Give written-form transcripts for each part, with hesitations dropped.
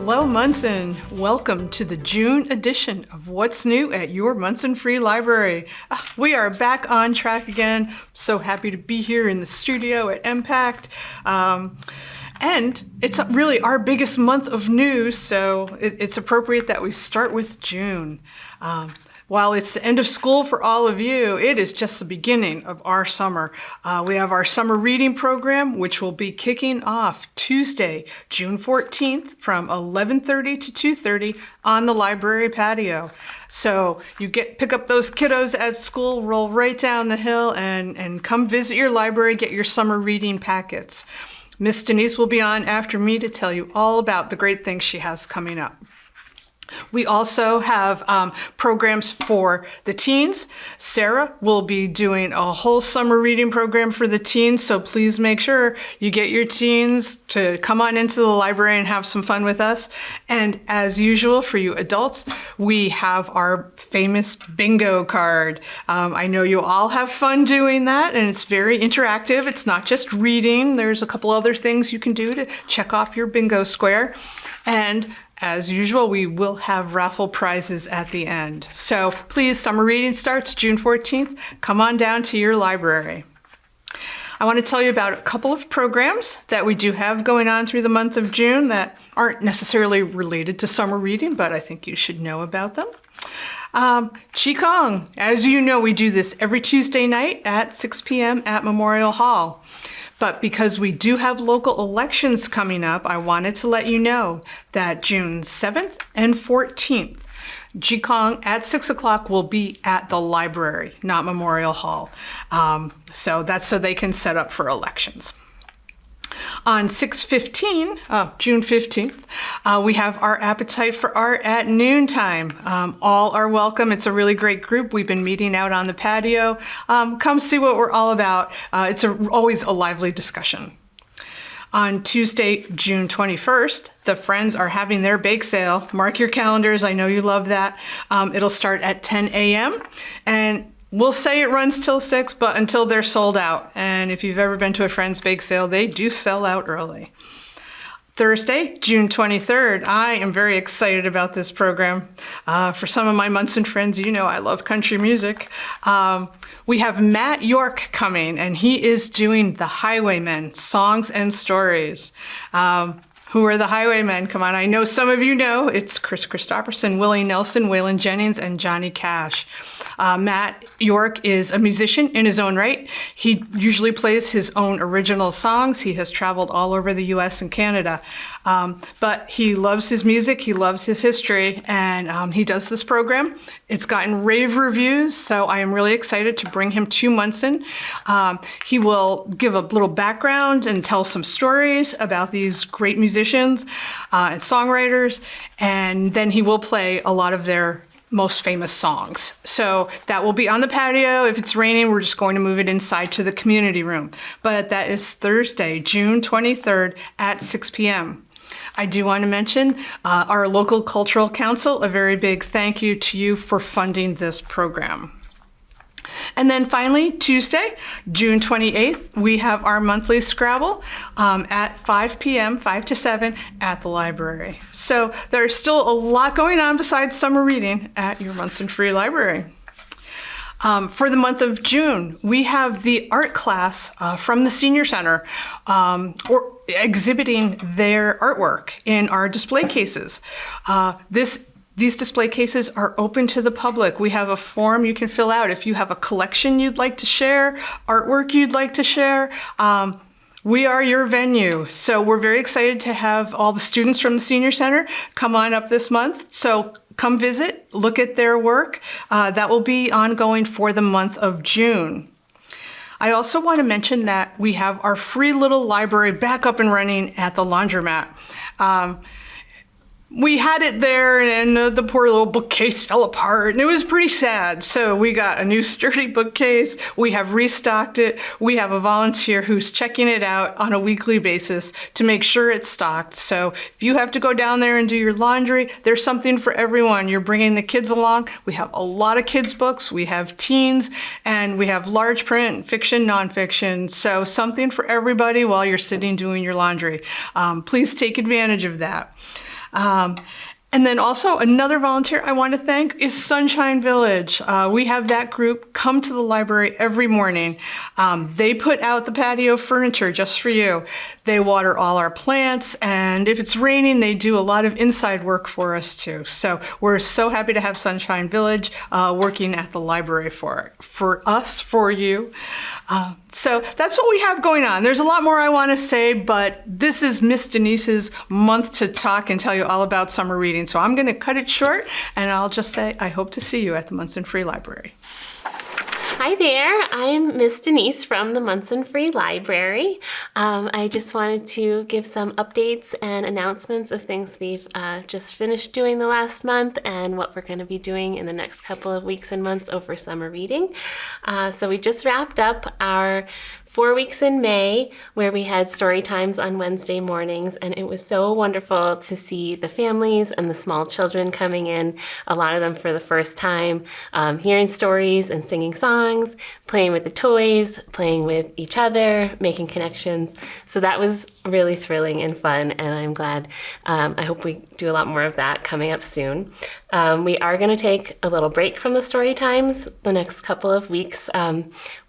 Hello, Monson. Welcome to the June edition of What's New at your Monson Free Library. We are back on track again. So happy to be here in the studio at M-PACT. And it's really our biggest month of news, so it's appropriate that we start with June. While it's the end of school for all of you, it is just the beginning of our summer. We have our summer reading program, which will be kicking off Tuesday, June 14th from 11:30 to 2:30 on the library patio. So you pick up those kiddos at school, roll right down the hill, and come visit your library, get your summer reading packets. Miss Denise will be on after me to tell you all about the great things she has coming up. We also have programs for the teens. Sarah will be doing a whole summer reading program for the teens, so please make sure you get your teens to come on into the library and have some fun with us. And as usual for you adults, we have our famous bingo card. I know you all have fun doing that, and it's very interactive. It's not just reading. There's a couple other things you can do to check off your bingo square. And as usual, we will have raffle prizes at the end. So please, summer reading starts June 14th. Come on down to your library. I want to tell you about a couple of programs that we do have going on through the month of June that aren't necessarily related to summer reading, but I think you should know about them. Qigong. As you know, we do this every Tuesday night at 6 p.m. at Memorial Hall. But because we do have local elections coming up, I wanted to let you know that June 7th and 14th, Qigong at 6 o'clock will be at the library, not Memorial Hall. So that's so they can set up for elections. On June 15th, we have our Appetite for Art at noontime. All are welcome. It's a really great group. We've been meeting out on the patio. Come see what we're all about. It's always a lively discussion. On Tuesday, June 21st, the Friends are having their bake sale. Mark your calendars. I know you love that. It'll start at 10 a.m. and we'll say it runs till 6, but until they're sold out. And if you've ever been to a Friends bake sale, they do sell out early. Thursday, June 23rd, I am very excited about this program. For some of my Monson friends, you know I love country music. We have Matt York coming, and he is doing The Highwaymen, Songs and Stories. Who are the Highwaymen? Come on, I know some of you know. It's Chris Christopherson, Willie Nelson, Waylon Jennings, and Johnny Cash. Matt York is a musician in his own right. He usually plays his own original songs. He has traveled all over the U.S. and Canada. But he loves his music, he loves his history, and he does this program. It's gotten rave reviews, so I am really excited to bring him to Monson. He will give a little background and tell some stories about these great musicians and songwriters, and then he will play a lot of their most famous songs. So that will be on the patio. If it's raining, we're just going to move it inside to the community room. But that is Thursday, June 23rd at 6 p.m. I do want to mention our local cultural council. A very big thank you to you for funding this program. And then finally, Tuesday, June 28th, we have our monthly Scrabble at 5 p.m., 5 to 7 at the library. So there's still a lot going on besides summer reading at your Monson Free Library. For the month of June, we have the art class from the Senior Center exhibiting their artwork in our display cases. These display cases are open to the public. We have a form you can fill out if you have a collection you'd like to share, artwork you'd like to share. We are your venue. So we're very excited to have all the students from the Senior Center come on up this month. So come visit, look at their work. That will be ongoing for the month of June. I also want to mention that we have our free little library back up and running at the laundromat. We had it there, and the poor little bookcase fell apart, and it was pretty sad. So we got a new sturdy bookcase. We have restocked it. We have a volunteer who's checking it out on a weekly basis to make sure it's stocked. So if you have to go down there and do your laundry, there's something for everyone. You're bringing the kids along. We have a lot of kids' books. We have teens, and we have large print, fiction, nonfiction. So something for everybody while you're sitting doing your laundry. Please take advantage of that. And then also another volunteer I want to thank is Sunshine Village. We have that group come to the library every morning. They put out the patio furniture just for you. They water all our plants, and if it's raining, they do a lot of inside work for us too. So we're so happy to have Sunshine Village working at the library for us, for you. So that's what we have going on. There's a lot more I want to say, but this is Miss Denise's month to talk and tell you all about summer reading. So I'm going to cut it short, and I'll just say I hope to see you at the Monson Free Library. Hi there, I'm Miss Denise from the Monson Free Library. I just wanted to give some updates and announcements of things we've just finished doing the last month and what we're going to be doing in the next couple of weeks and months over summer reading. So we just wrapped up our 4 weeks in May where we had story times on Wednesday mornings, and it was so wonderful to see the families and the small children coming in, a lot of them for the first time, hearing stories and singing songs, playing with the toys, playing with each other, making connections. So that was really thrilling and fun, and I'm glad. I hope we do a lot more of that coming up soon. We are going to take a little break from the story times the next couple of weeks.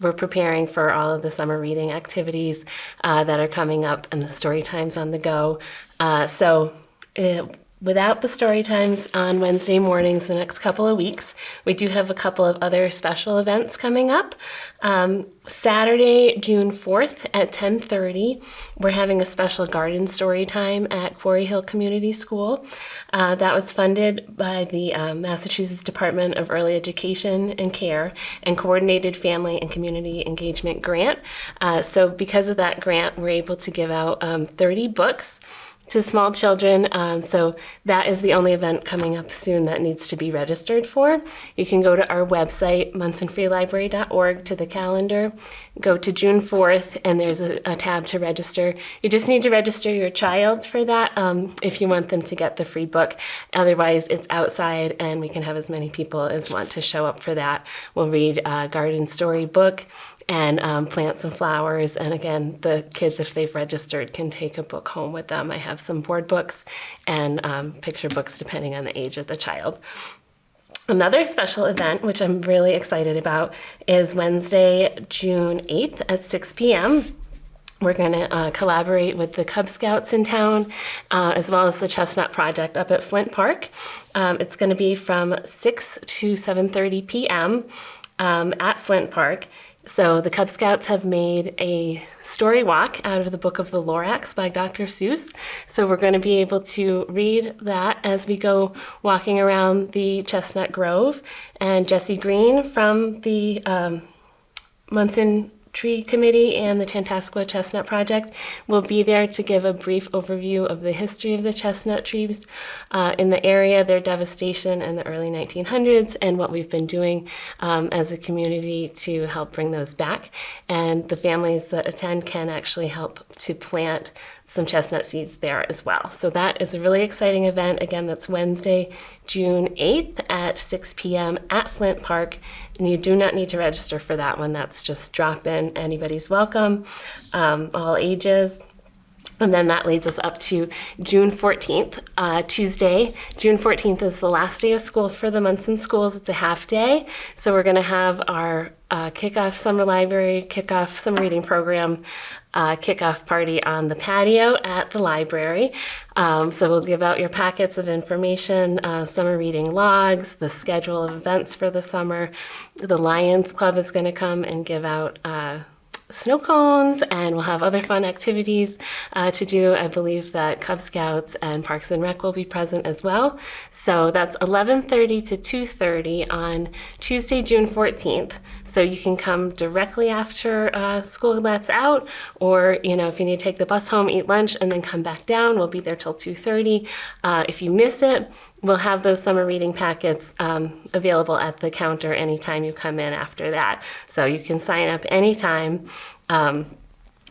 We're preparing for all of the summer reading activities that are coming up and the story times on the go. Without the story times on Wednesday mornings the next couple of weeks, we do have a couple of other special events coming up. Saturday, June 4th at 10:30, we're having a special garden story time at Quarry Hill Community School. That was funded by the Massachusetts Department of Early Education and Care and Coordinated Family and Community Engagement Grant. So because of that grant, we're able to give out 30 books to small children. So that is the only event coming up soon that needs to be registered for. You can go to our website, monsonfreelibrary.org, to the calendar, go to June 4th, and there's a tab to register. You just need to register your child for that if you want them to get the free book. Otherwise, it's outside, and we can have as many people as want to show up for that. We'll read a garden story book and plant some flowers. And again, the kids, if they've registered, can take a book home with them. I have some board books and picture books depending on the age of the child. Another special event, which I'm really excited about, is Wednesday, June 8th at 6 p.m. We're going to collaborate with the Cub Scouts in town, as well as the Chestnut Project up at Flint Park. It's going to be from 6 to 7:30 p.m. At Flint Park. So the Cub Scouts have made a story walk out of the book of the Lorax by Dr. Seuss. So we're going to be able to read that as we go walking around the Chestnut Grove. And Jesse Green from the Monson Tree Committee and the Tantascwa Chestnut Project will be there to give a brief overview of the history of the chestnut trees in the area, their devastation in the early 1900s, and what we've been doing as a community to help bring those back. And the families that attend can actually help to plant some chestnut seeds there as well. So that is a really exciting event. Again, that's Wednesday, June 8th at 6 p.m. at Flint Park. And you do not need to register for that one. That's just drop in. Anybody's welcome, all ages. And then that leads us up to June 14th, Tuesday. June 14th is the last day of school for the Monson schools. It's a half day. So we're going to have our kickoff summer library, kickoff summer reading program, kickoff party on the patio at the library. So we'll give out your packets of information, summer reading logs, the schedule of events for the summer. The Lions Club is going to come and give out snow cones, and we'll have other fun activities to do. I believe that Cub Scouts and Parks and Rec will be present as well. So that's 11:30 to 2:30 on Tuesday, June 14th. So you can come directly after school lets out, or if you need to take the bus home, eat lunch, and then come back down. We'll be there till 2:30. If you miss it, we'll have those summer reading packets available at the counter anytime you come in after that. So you can sign up anytime.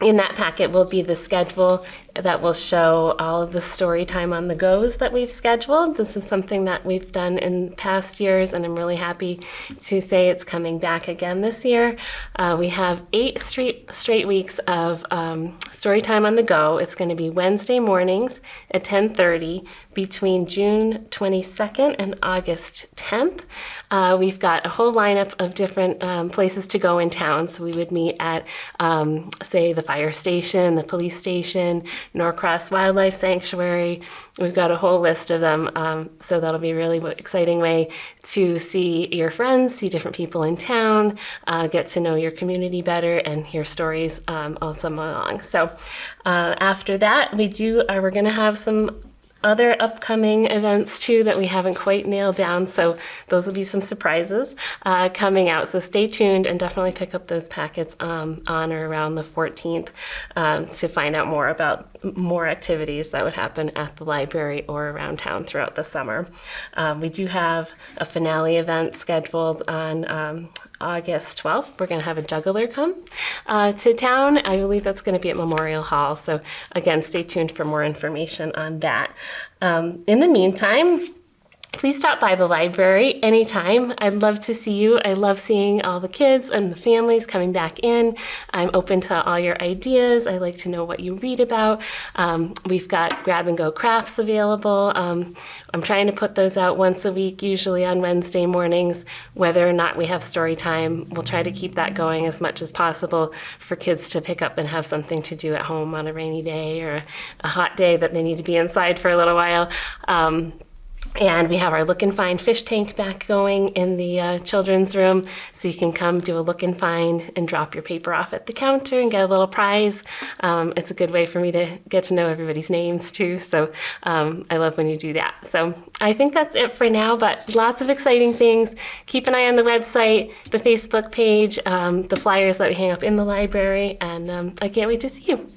In that packet will be the schedule that will show all of the story time on the goes that we've scheduled. This is something that we've done in past years, and I'm really happy to say it's coming back again this year. We have 8 straight weeks of story time on the go. It's going to be Wednesday mornings at 10:30 between June 22nd and August 10th. We've got a whole lineup of different places to go in town. So we would meet at, say, the fire station, the police station, Norcross Wildlife Sanctuary. We've got a whole list of them. So that'll be a really exciting way to see your friends, see different people in town, get to know your community better, and hear stories all summer long. So after that, we're going to have some other upcoming events too that we haven't quite nailed down. So those will be some surprises coming out. So stay tuned and definitely pick up those packets on or around the 14th to find out more about more activities that would happen at the library or around town throughout the summer. We do have a finale event scheduled on August 12th. We're going to have a juggler come to town. I believe that's going to be at Memorial Hall. So again, stay tuned for more information on that. In the meantime, please stop by the library anytime. I'd love to see you. I love seeing all the kids and the families coming back in. I'm open to all your ideas. I like to know what you read about. We've got grab and go crafts available. I'm trying to put those out once a week, usually on Wednesday mornings. Whether or not we have story time, we'll try to keep that going as much as possible for kids to pick up and have something to do at home on a rainy day or a hot day that they need to be inside for a little while. And we have our Look and Find fish tank back going in the children's room. So you can come do a look and find and drop your paper off at the counter and get a little prize. It's a good way for me to get to know everybody's names too. So I love when you do that. So I think that's it for now, but lots of exciting things. Keep an eye on the website, the Facebook page, the flyers that we hang up in the library, and I can't wait to see you.